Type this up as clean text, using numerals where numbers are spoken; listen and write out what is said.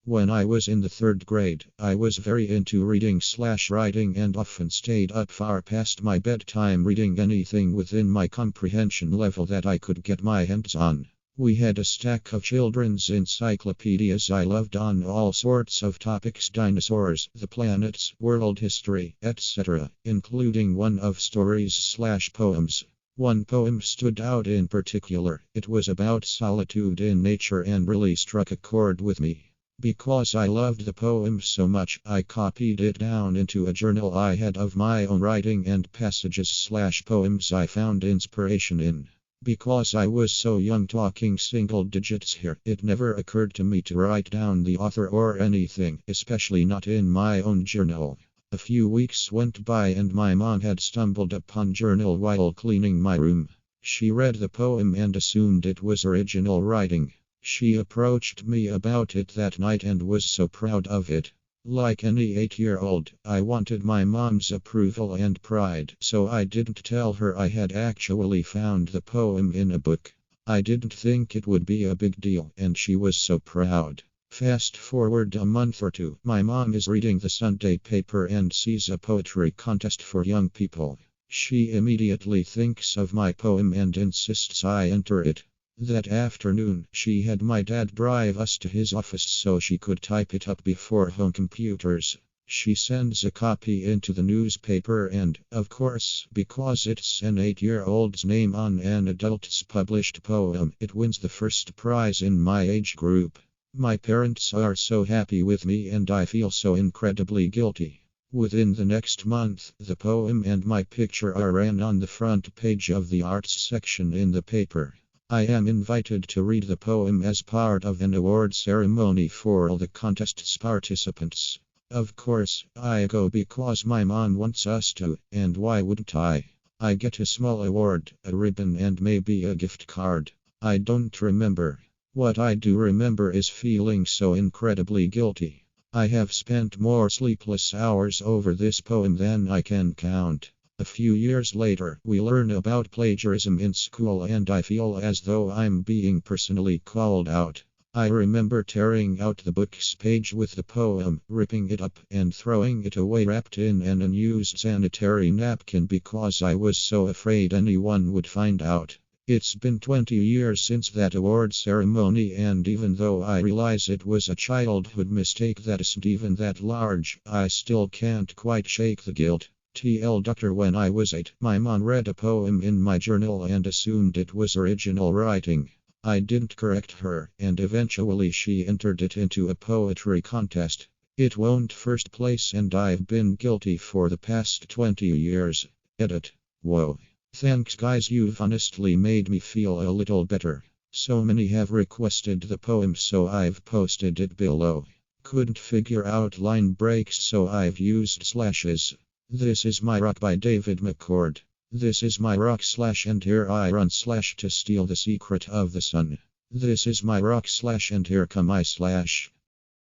When I was in the third grade, I was very into reading/writing and often stayed up far past my bedtime reading anything within my comprehension level that I could get my hands on. We had a stack of children's encyclopedias I loved on all sorts of topics: dinosaurs, the planets, world history, etc., including one of stories/poems. One poem stood out in particular. It was about solitude in nature and really struck a chord with me. Because I loved the poem so much, I copied it down into a journal I had of my own writing and passages/poems I found inspiration in. Because I was so young, talking single digits here, it never occurred to me to write down the author or anything, especially not in my own journal. A few weeks went by and my mom had stumbled upon journal while cleaning my room. She read the poem and assumed it was original writing. She approached me about it that night and was so proud of it. Like any 8-year-old, I wanted my mom's approval and pride, so I didn't tell her I had actually found the poem in a book. I didn't think it would be a big deal, and she was so proud. Fast forward a month or two, my mom is reading the Sunday paper and sees a poetry contest for young people. She immediately thinks of my poem and insists I enter it. That afternoon, she had my dad drive us to his office so she could type it up before home computers. She sends a copy into the newspaper and, of course, because it's an 8-year-old's name on an adult's published poem, it wins the first prize in my age group. My parents are so happy with me and I feel so incredibly guilty. Within the next month, the poem and my picture are ran on the front page of the arts section in the paper. I am invited to read the poem as part of an award ceremony for all the contest's participants. Of course, I go because my mom wants us to, and why wouldn't I? I get a small award, a ribbon, and maybe a gift card. I don't remember. What I do remember is feeling so incredibly guilty. I have spent more sleepless hours over this poem than I can count. A few years later, we learn about plagiarism in school and I feel as though I'm being personally called out. I remember tearing out the book's page with the poem, ripping it up, and throwing it away wrapped in an unused sanitary napkin because I was so afraid anyone would find out. It's been 20 years since that award ceremony, and even though I realize it was a childhood mistake that isn't even that large, I still can't quite shake the guilt. Doctor, when I was 8, my mom read a poem in my journal and assumed it was original writing. I didn't correct her, and eventually she entered it into a poetry contest. It won first place and I've been guilty for the past 20 years. Edit. Whoa. Thanks guys, you've honestly made me feel a little better. So many have requested the poem, so I've posted it below. Couldn't figure out line breaks, so I've used slashes. This is my rock by David McCord. This is my rock / and here I run / to steal the secret of the sun. This is my rock / and here come I /